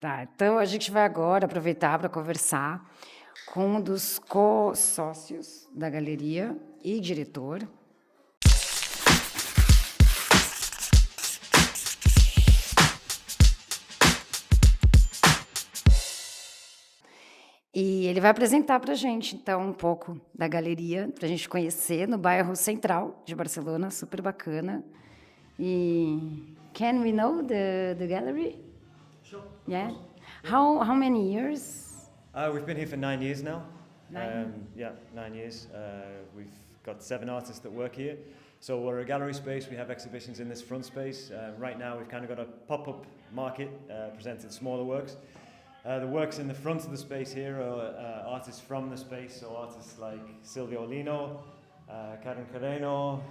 Tá, então a gente vai agora aproveitar para conversar com um dos co-sócios da galeria e diretor. E ele vai apresentar para a gente, então, um pouco da galeria, para a gente conhecer no bairro central de Barcelona, super bacana. E can we know the gallery? Sure. Yeah. How many years? We've been here for 9 years now. 9 Yeah, 9 years. We've got 7 artists that work here. So we're a gallery space. We have exhibitions in this front space. Right now we've kind of got a pop-up market presenting smaller works. The works in the front of the space here are artists from the space, so artists like Silvio Lino, Karen Carreno,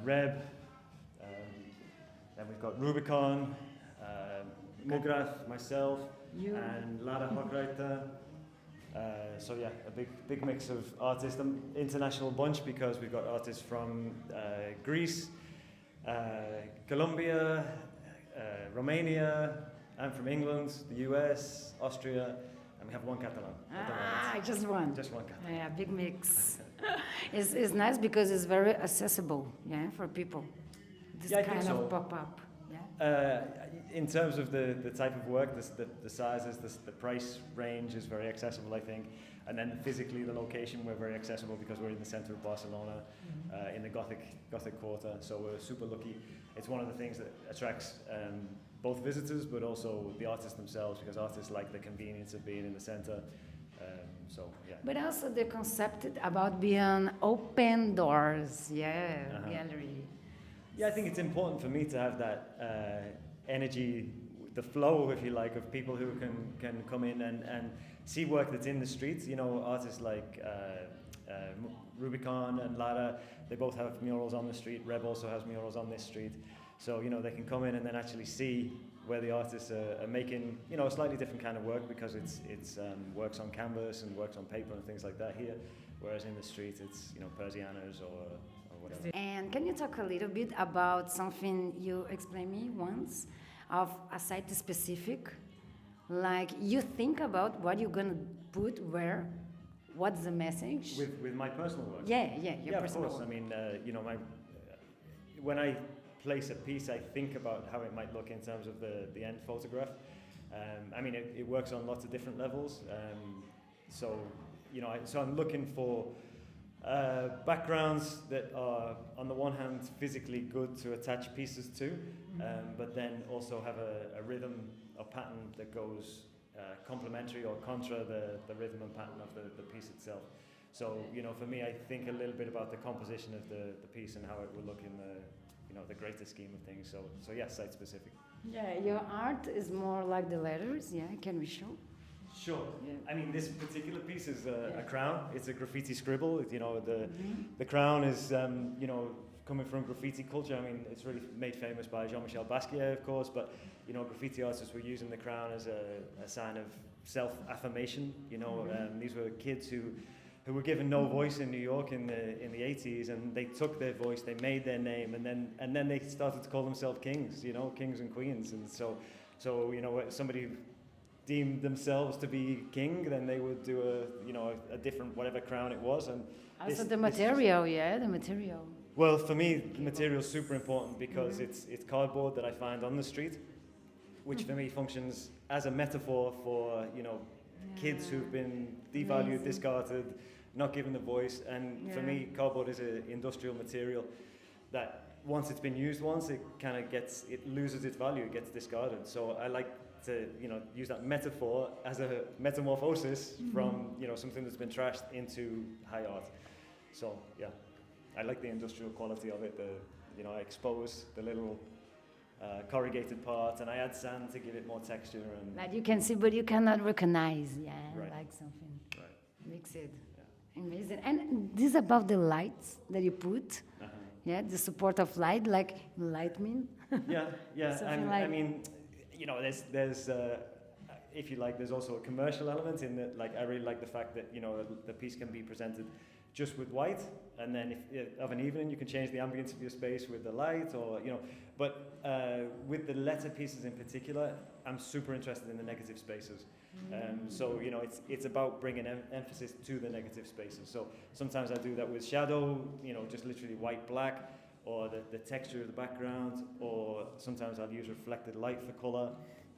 Reb, then we've got Rubicon, Mugraf, myself, and Lara Hochreiter. So yeah, a big mix of artists, an international bunch because we've got artists from Greece, Colombia, Romania. I'm from England, the US, Austria, and we have one Catalan. Just one. Just one Catalan. Yeah, big mix. It's nice because it's very accessible, yeah, for people. This Yeah, I kind think so. of pop-up. Yeah. In terms of the type of work, the sizes, the price range is very accessible, I think. And then physically, the location, we're very accessible because we're in the center of Barcelona, in the Gothic quarter. So we're super lucky. It's one of the things that attracts both visitors, but also the artists themselves, because artists like the convenience of being in the center. So yeah. But also the concept about being open doors, gallery. Yeah, I think it's important for me to have that energy, the flow, if you like, of people who can come in and see work that's in the streets. You know, artists like Rubicon and Lara, they both have murals on the street. Reb also has murals on this street. So, you know, they can come in and then actually see where the artists are making, you know, a slightly different kind of work because it's works on canvas and works on paper and things like that here. Whereas in the street, it's, you know, persianas or whatever. And can you talk a little bit about something you explained me once of a site specific? Like you think about what you're gonna put where, what's the message? With my personal work? Your personal of course. work. I mean, you know, when I place a piece, I think about how it might look in terms of the end photograph. I mean, it works on lots of different levels. So, you know, so I'm looking for backgrounds that are, on the one hand, physically good to attach pieces to, but then also have a rhythm or pattern that goes complementary or contra the rhythm and pattern of the piece itself. So, you know, for me, I think a little bit about the composition of the piece and how it will look in the greater scheme of things. So yes, site specific. Yeah, your art is more like the letters. Yeah, can we show? Sure. Yeah. I mean, this particular piece is a crown. It's a graffiti scribble. You know, the crown is you know, coming from graffiti culture. I mean, it's really made famous by Jean-Michel Basquiat, of course. But you know, graffiti artists were using the crown as a sign of self-affirmation. You know, these were kids who were given no voice in New York in the 80s, and they took their voice, they made their name, and then they started to call themselves kings. You know, kings and queens. And so you know, somebody deemed themselves to be king, then they would do a different whatever crown it was. And also the material, the material. Well, for me, the material is super important because it's cardboard that I find on the street, which for me functions as a metaphor for, you know, kids who've been devalued, discarded, not given the voice. And for me, cardboard is an industrial material that once it's been used once, it kind of loses its value, it gets discarded. So I like to, you know, use that metaphor as a metamorphosis from, you know, something that's been trashed into high art. So yeah, I like the industrial quality of it. You know, I expose the little corrugated parts and I add sand to give it more texture. And that you can see, but you cannot recognize. Right. Like something. Right. Makes it amazing. And this about the lights that you put. The support of light, like lightning. Yeah. I mean, you know, there's if you like, there's also a commercial element in that. Like, I really like the fact that, you know, the piece can be presented just with white, and then if of an evening you can change the ambience of your space with the light, or but with the letter pieces in particular, I'm super interested in the negative spaces. So it's about bringing emphasis to the negative spaces. So sometimes I do that with shadow, just literally white, black, or the texture of the background, or sometimes I'll use reflected light for color,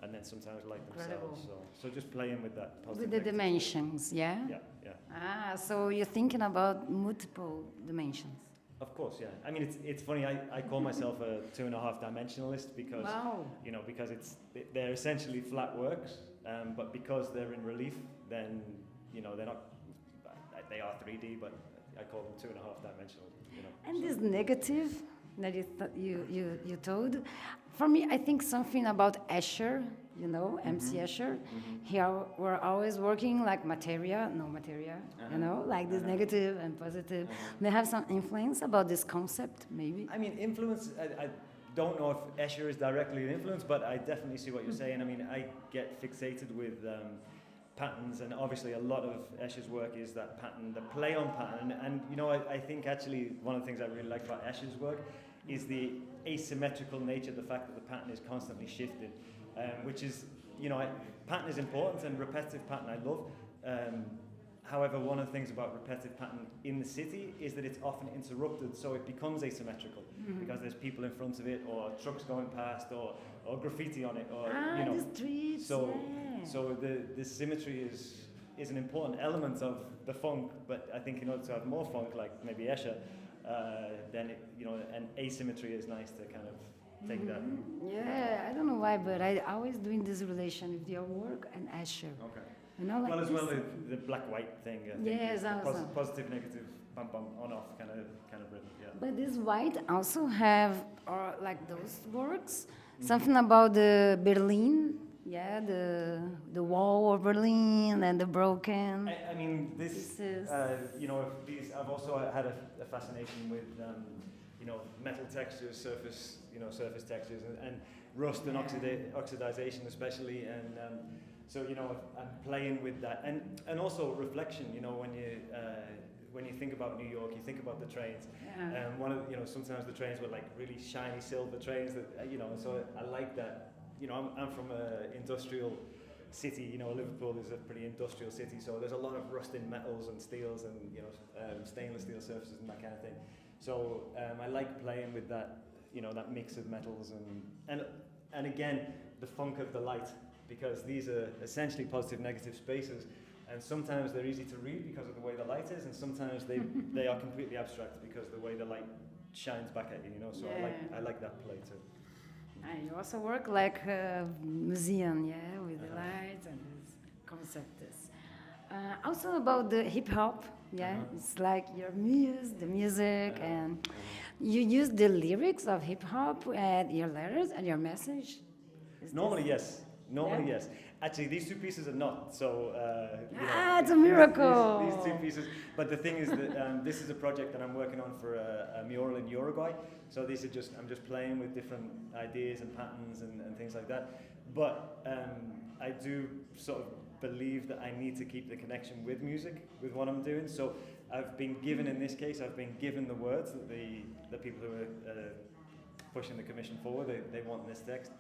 and then sometimes light themselves. So just playing with that positive, with the dimensions, yeah? Yeah. So you're thinking about multiple dimensions. Of course, yeah. I mean, it's funny. I call myself a 2.5 dimensionalist because because they're essentially flat works, but because they're in relief, then they're not. They are 3D, but I call them 2.5 dimensional. And this negative that you told, for me, I think something about Escher. MC Escher. Here we're always working like materia, no materia, like this negative and positive. They have some influence about this concept, maybe? I mean, influence, I don't know if Escher is directly an influence, but I definitely see what you're saying. I mean, I get fixated with patterns, and obviously a lot of Escher's work is that pattern, the play on pattern. And I think actually one of the things I really like about Escher's work is the asymmetrical nature, the fact that the pattern is constantly shifted. Which is, pattern is important, and repetitive pattern I love. However, one of the things about repetitive pattern in the city is that it's often interrupted, so it becomes asymmetrical because there's people in front of it, or trucks going past, or graffiti on it, or the streets. So the symmetry is an important element of the funk. But I think in order to have more funk, like maybe Escher, then an asymmetry is nice to kind of take that. Yeah, I don't know why, but I always doing this relation with your work and Escher. Okay. Like as well the black-white thing. I think yes, also. Positive, negative, bump, on-off kind of rhythm. Yeah. But this white also have, or like those works, something about the Berlin. Yeah, the wall of Berlin and the broken. I mean, this is, I've also had a fascination with, metal textures, surface textures, and rust and oxidization especially, and so I'm playing with that, and also reflection. When you think about New York, you think about the trains, and one of sometimes the trains were like really shiny silver trains that so I like that. I'm from an industrial city. Liverpool is a pretty industrial city, so there's a lot of rust in metals and steels and stainless steel surfaces and that kind of thing. So I like playing with that, that mix of metals and again the funk of the light, because these are essentially positive negative spaces, and sometimes they're easy to read because of the way the light is, and sometimes they are completely abstract because the way the light shines back at you. So I like that play too. And you also work like a museum, with the lights and this concept. Also about the hip hop, it's like your the music, and you use the lyrics of hip hop and your letters and your message. Normally, yes. Yes. Actually, these two pieces are not. So it's a miracle. These two pieces. But the thing is that this is a project that I'm working on for a mural in Uruguay. So these are I'm just playing with different ideas and patterns and things like that. But I do sort of believe that I need to keep the connection with music, with what I'm doing. So I've been given, in this case, the words that the people who are pushing the commission forward, they want this text.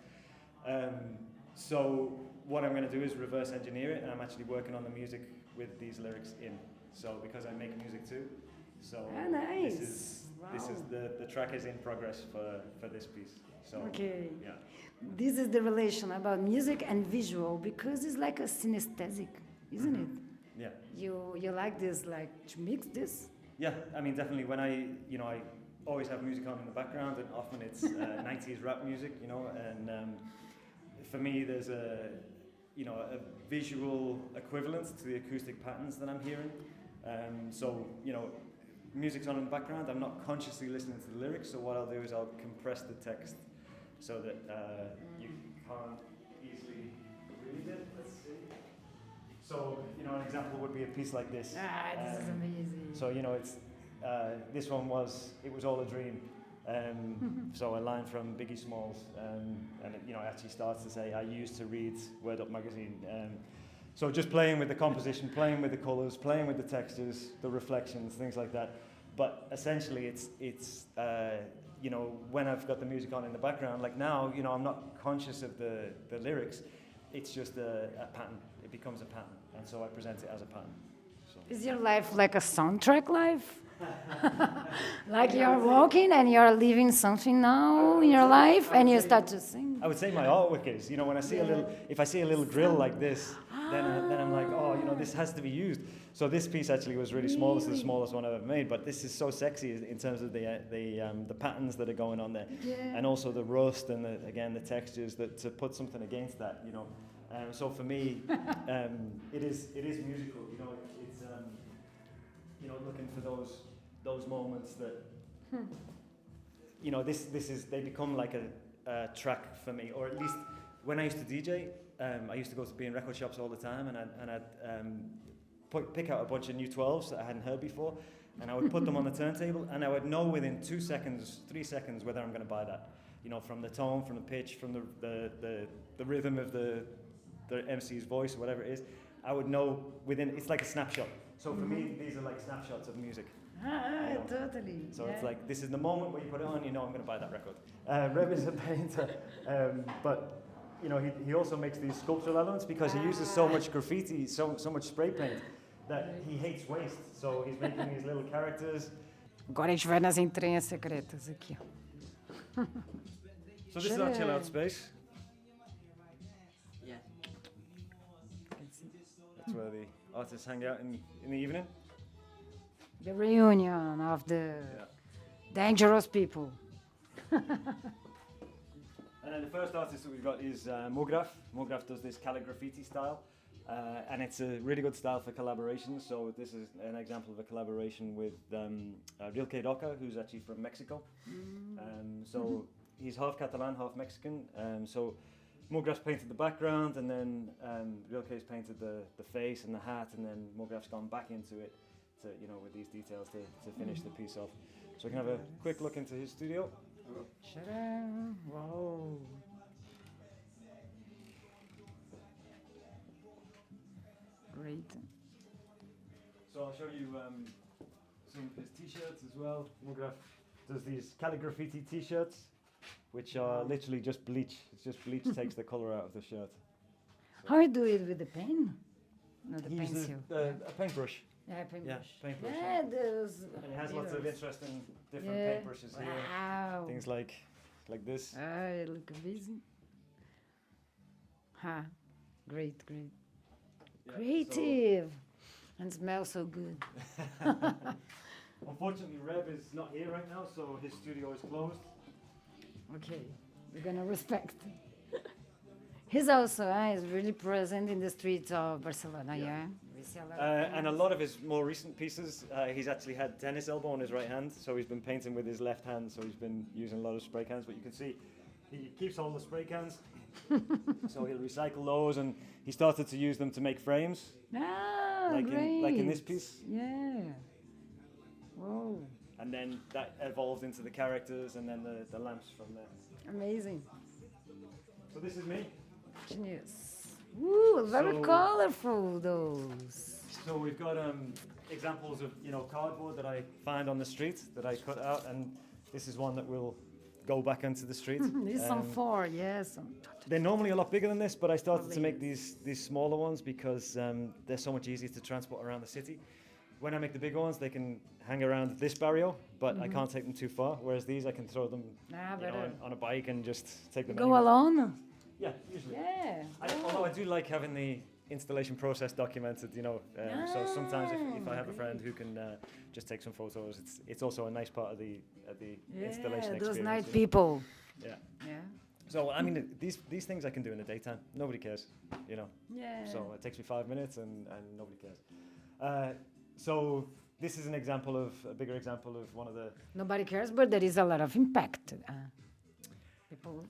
So what I'm going to do is reverse engineer it, and I'm actually working on the music with these lyrics in. So because I make music too, so nice. This is the track is in progress for this piece. So yeah. This is the relation about music and visual, because it's like a synesthetic, isn't it? Yeah. You like this, like to mix this? Yeah, I mean definitely. When I always have music on in the background, and often it's 90s rap music, and for me there's a visual equivalent to the acoustic patterns that I'm hearing. So music's on in the background. I'm not consciously listening to the lyrics. So what I'll do is I'll compress the text so that you can't easily read it. Let's see. So an example would be a piece like this. This is amazing. So it's this one it was all a dream. So a line from Biggie Smalls, and it actually starts to say, I used to read Word Up magazine. So just playing with the composition, playing with the colors, playing with the textures, the reflections, things like that. But essentially, it's you know, when I've got the music on in the background, like now, you know, I'm not conscious of the lyrics. It's just a pattern. It becomes a pattern, and so I present it as a pattern. So. Is your life like a soundtrack life? Like you're walking and you're living something now in your life and you start to sing? I would say my artwork is, you know, when I see if I see a little grill like this, then I'm like, oh, you know, this has to be used. So this piece actually was really small. It's the smallest one I've ever made, but this is so sexy in terms of the patterns that are going on there, and also the rust and the textures that to put something against that, you know. So for me, it is musical, you know. It's you know, looking for those moments that, you know, they become like a track for me, or at least when I used to DJ, I used to go to be in record shops all the time, and I'd pick out a bunch of new 12s that I hadn't heard before, and I would put them on the turntable, and I would know within 2 seconds, 3 seconds whether I'm going to buy that, you know, from the tone, from the pitch, from the rhythm of the MC's voice, whatever it is. I would know it's like a snapshot. So for me, these are like snapshots of music. Totally. So it's like, this is the moment where you put it on, you know, I'm going to buy that record. Reb is a painter, but you know, he also makes these sculptural elements because he uses so much graffiti, so much spray paint, that he hates waste. So he's making these little characters. Agora a gente vai nas entranhas secretas aqui. So this is our chill out space. Yeah. That's where the artists hang out in the evening. The reunion of the dangerous people. And then the first artist that we've got is Mograf. Mograf does this calligraffiti style, and it's a really good style for collaboration. So this is an example of a collaboration with Rilke Roca, who's actually from Mexico. So he's half Catalan, half Mexican. So Mograf's painted the background, and then Rilke's painted the face and the hat, and then Mograf's gone back into it, to, you know, with these details to finish the piece off. So we can have a quick look into his studio. Tcharam! Wow! Great. So I'll show you some of his t-shirts as well. Mograf does these calligraffiti t-shirts, which are literally just bleach. It's just bleach takes the color out of the shirt. How you do it with the pen? No, the He uses pencil. a paintbrush. Yeah, paintbrush. Yeah, paintbrush. Yeah, those. And it has lots of interesting different Yeah. paintbrushes here. Wow. Things like this. Ah, look amazing. Ha, great. Yeah, Creative. And smells so good. Unfortunately, Reb is not here right now, so his studio is closed. Okay, we're gonna respect. He's also is really present in the streets of Barcelona, yeah? We see a lot of And a things. lot of his more recent pieces, he's actually had tennis elbow on his right hand, so he's been painting with his left hand, so he's been using a lot of spray cans. But you can see he keeps all the spray cans, so he'll recycle those, and he started to use them to make frames, Ah, like great. in this piece. Yeah. Whoa, And then that evolved into the characters, and then the lamps from there. amazing. So this is me. Genius. Ooh, very So- colorful those. So we've got examples of, you know, cardboard that I find on the street that I cut out, and this is one that will go back onto the street. This is some four, yes. They're normally a lot bigger than this, but I started to make these smaller ones because they're so much easier to transport around the city. When I make the bigger ones, they can hang around this barrio, but I can't take them too far. Whereas these, I can throw them you know, Better. on a bike and just take them. Go anywhere. alone? Yeah, usually. Yeah. Although I do like having the installation process documented, you know. So sometimes if I have a friend who can just take some photos, it's also a nice part of the installation experience. Those night you know. people. Yeah. Yeah. So I mean, these things I can do in the daytime. Nobody cares, you know. Yeah. So it takes me 5 minutes and nobody cares. So this is a bigger example of one of the. Nobody cares, but there is a lot of impact. People.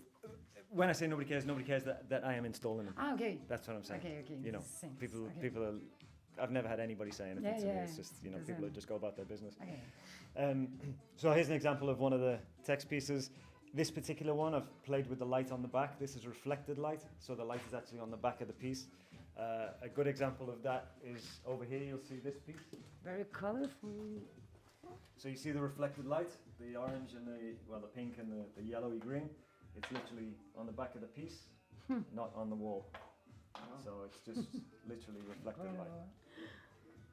When I say nobody cares that I am installing them. Okay. That's what I'm saying. Okay. You know, Thanks. people Okay. are. I've never had anybody say anything Yeah, to me. yeah. It's just, you know, Doesn't- people just go about their business. Okay. So here's an example of one of the text pieces. This particular one, I've played with the light on the back. This is reflected light, so the light is actually on the back of the piece. A good example of that is over here. You'll see this piece. Very colorful. So you see the reflected light, the orange and the pink and the yellowy green. It's literally on the back of the piece, not on the wall. So it's just literally reflected light.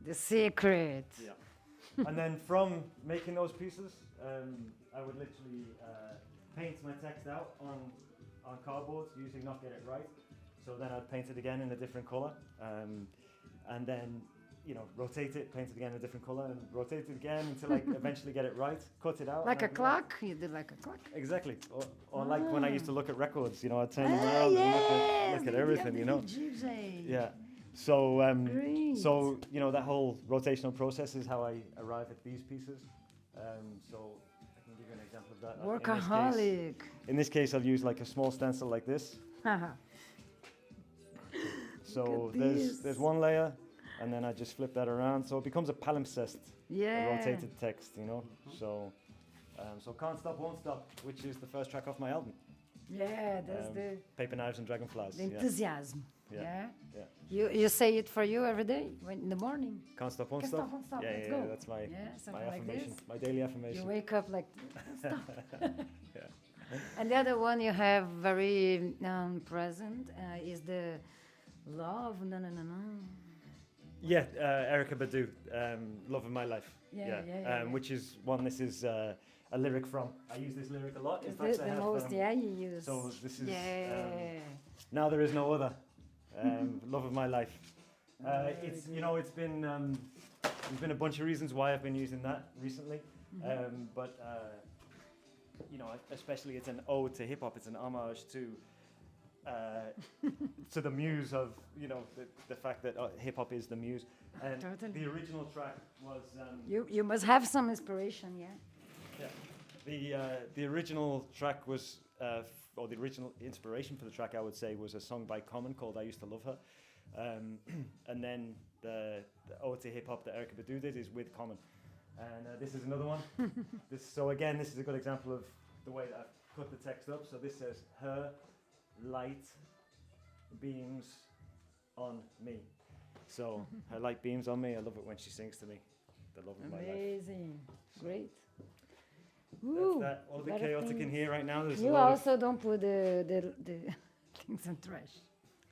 The secret. Yeah. And then from making those pieces, I would literally paint my text out on cardboard, usually not get it right. So then I'd paint it again in a different color, and then rotate it, paint it again in a different color, and rotate it again until I eventually get it right. Cut it out. Like a clock? You did like a clock? Exactly. Or like when I used to look at records, I'd turn them around and look at everything, Yeah. So, so that whole rotational process is how I arrive at these pieces. So I can give you an example of that. Workaholic. In this case, I'll use like a small stencil like this. So there's one layer, and then I just flip that around, so it becomes a palimpsest, a rotated text, So, so Can't Stop, Won't Stop, which is the first track off my album. Yeah, that's the Paper Knives and Dragonflies. The enthusiasm. Yeah. You say it for you every day in the morning. Can't stop, won't Can't stop. stop, won't stop. Yeah, Let's yeah, go. that's my Something like affirmation, this. my daily affirmation. You wake up like, stop. Yeah. And the other one you have very present is the love. No. Yeah, Erykah Badu, Love of My Life. Yeah. Which is one, this is a lyric from. I use this lyric a lot. In Is fact, it the most, you use. So this is, Yeah. Now There Is No Other, Love of My Life. It's, it's been, there's been a bunch of reasons why I've been using that recently. But, especially it's an ode to hip hop, it's an homage to the muse of, the fact that hip hop is the muse. And Totally. the original track was... You must have some inspiration, yeah? Yeah. The original track was, or the original inspiration for the track, I would say, was a song by Common called I Used to Love Her. And then the ode to hip hop that Erykah Badu did is with Common. And this is another one. So again, this is a good example of the way that I've cut the text up. So this says, her light beams on me. So her light beams on me. I love it when she sings to me. The love of my life. Amazing. Great. That's that. All a bit chaotic in here right now. There's you also don't put the things in trash.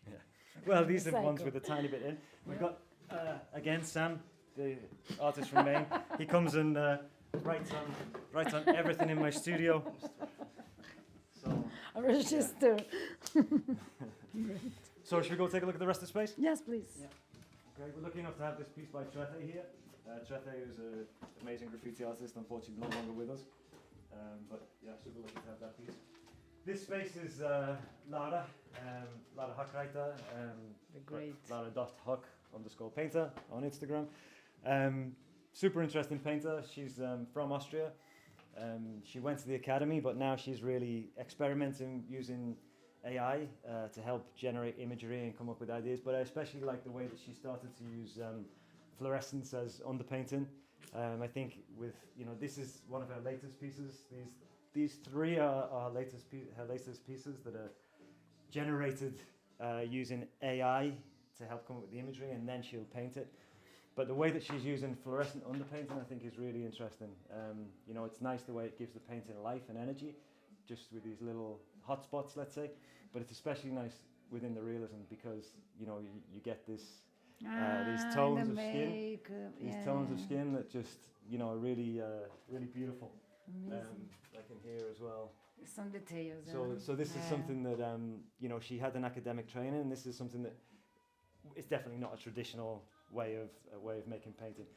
Yeah. Well, these are ones with a tiny bit in. We've got, again, Sam, the artist from Maine. He comes and writes on everything in my studio. So, A register. so should we go take a look at the rest of the space? Yes, please. Yeah. Okay, we're lucky enough to have this piece by Trete here. Trete is an amazing graffiti artist, unfortunately no longer with us. But yeah, super lucky to have that piece. This space is Lara Hackreiter. The great. Lara.huck_painter on Instagram. Super interesting painter. She's from Austria. She went to the academy, but now she's really experimenting using AI to help generate imagery and come up with ideas. But I especially like the way that she started to use fluorescence as underpainting. I think with, this is one of her latest pieces. These three are her latest pieces that are generated using AI to help come up with the imagery, and then she'll paint it. But the way that she's using fluorescent underpainting, I think, is really interesting. It's nice the way it gives the painting life and energy, just with these little hot spots, let's say. But it's especially nice within the realism because, you get this these tones of skin, tones of skin that just, are really, really beautiful. Like in here as well. Some details. So this is something that, she had an academic training, and this is something that it's definitely not a traditional way of making painting.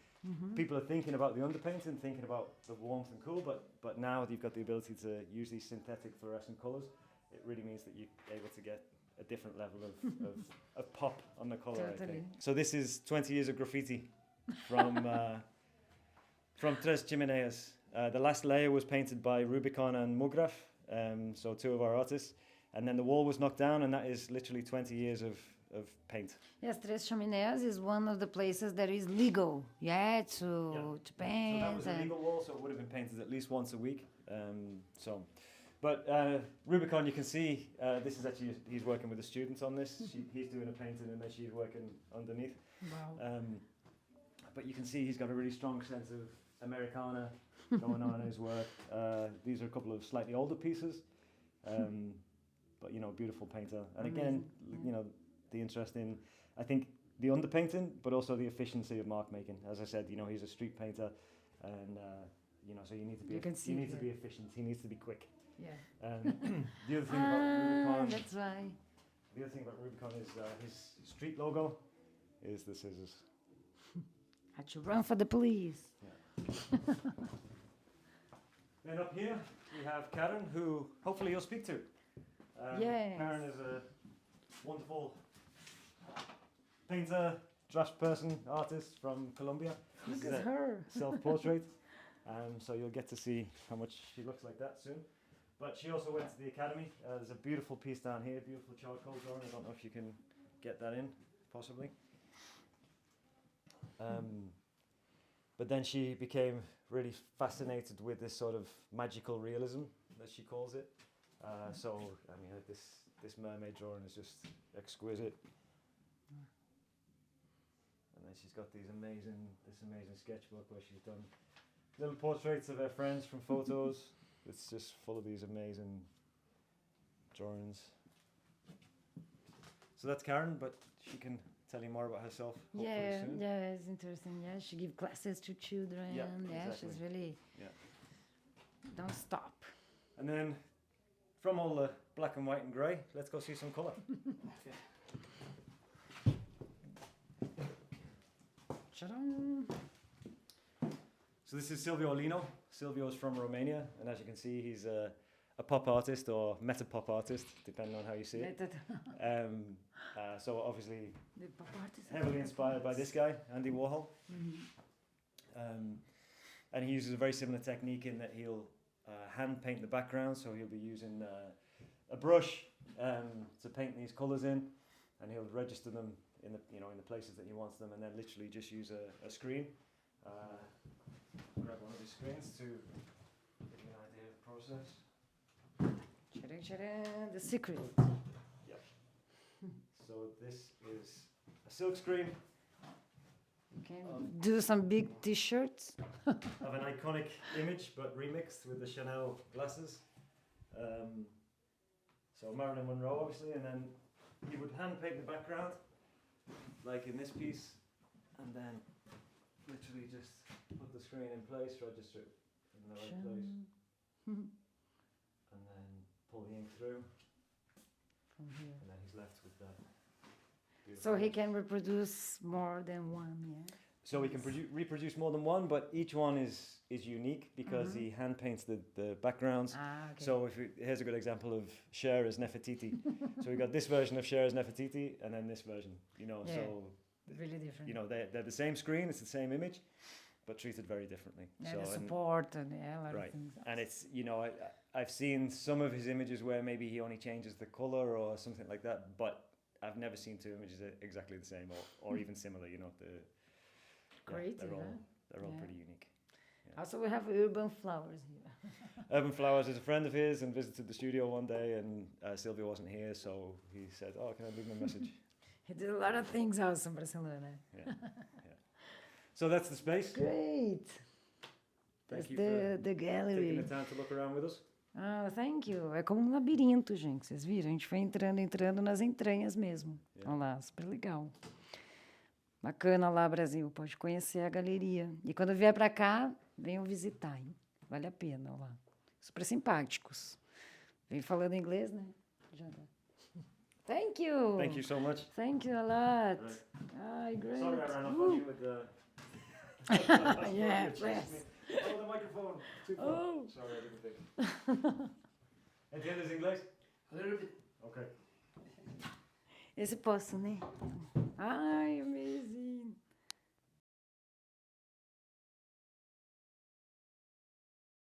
People are thinking about the underpainting, thinking about the warmth and cool, but now that you've got the ability to use these synthetic fluorescent colours, it really means that you're able to get a different level of pop on the colour. Totally. I think. So this is 20 years of graffiti from Tres Chimeneas. The last layer was painted by Rubicon and Mugraf, so two of our artists, and then the wall was knocked down, and that is literally 20 years of paint. Yes, Tres Chaminées is one of the places that is legal, to paint. So that was a legal wall, so it would have been painted at least once a week. But Rubicon, you can see this is actually he's working with the students on this. He's doing a painting and then she's working underneath. Wow. But you can see he's got a really strong sense of Americana going on in his work. These are a couple of slightly older pieces, but you know, beautiful painter. And again, you know, the interest in, I think, the underpainting, but also the efficiency of mark making. As I said, you know, he's a street painter, and you know, so you need to be to be efficient. He needs to be quick. Yeah. The other thing about Rubicon, that's why. the other thing about Rubicon is his street logo is the scissors. Had to run for the police. Yeah. Then up here we have Karen, who hopefully you'll speak to. Yes. Karen is a wonderful painter, draftsperson, artist from Colombia. Look at her. Self-portrait. So you'll get to see how much she looks like that soon. But she also went to the academy. There's a beautiful piece down here, beautiful charcoal drawing. I don't know if you can get that in, possibly. But then she became really fascinated with this sort of magical realism, as she calls it. So, I mean, this mermaid drawing is just exquisite. And then she's got this amazing sketchbook where she's done little portraits of her friends from photos. It's just full of these amazing drawings. So that's Karen, but she can tell you more about herself. Yeah, soon. yeah, it's interesting. Yeah, she gives classes to children. Yeah, Yeah, exactly. she's really don't stop. And then from all the black and white and grey, let's go see some colour. Ta-dam. So this is Silvio Lino. Silvio's from Romania, and as you can see, he's a pop artist or meta-pop artist, depending on how you see it. So obviously The pop artist heavily inspired by this guy, Andy Warhol. And he uses a very similar technique in that he'll hand paint the background, so he'll be using a brush to paint these colours in, and he'll register them in the places that he wants them, and then literally just use a screen. Grab one of these screens to give you an idea of the process. The secret. Yep. So this is a silk screen You can do some big T-shirts. of an iconic image, but remixed with the Chanel glasses. So Marilyn Monroe, obviously, and then he would hand paint the background, like in this piece, and then literally just put the screen in place, register it in the right place, and then pull the ink through, From here. and then he's left with that. So he can reproduce more than one, yeah? So we can reproduce more than one, but each one is unique because he hand paints the backgrounds. Okay. So here's a good example of Cher as Nefertiti. So we got this version of Cher as Nefertiti, and then this version. Yeah. So really different. they're the same screen, it's the same image, but treated very differently. Yeah, so the support and a lot of things. And it's I've seen some of his images where maybe he only changes the color or something like that, but I've never seen two images exactly the same or even similar. Great. They're all pretty unique. Yeah. Also, we have urban flowers here. Urban Flowers is a friend of his and visited the studio one day, and Sylvia wasn't here, so he said, "Oh, can I leave my message?" He did a lot of things also in Barcelona. Yeah. So that's the space. Great. Thank That's you for the gallery. taking the time to look around with us. Ah, thank you. É como um labirinto, gente. Vocês viram? A gente foi entrando nas entranhas mesmo. Olha lá, super legal. Bacana lá, Brasil. Pode conhecer a galeria. E quando vier para cá, venham visitar, hein? Vale a pena, olha lá. Super simpáticos. Vem falando inglês, né? Já dá. Thank you. Thank you so much. Thank you a lot. Right. Ay, great. Sorry I ran off on you with the... Yeah, press. Oh, the microphone. Too far. Oh. Sorry, I didn't think. ¿Entiendes inglés? A little bit. Okay. Esse posso, né? Ai,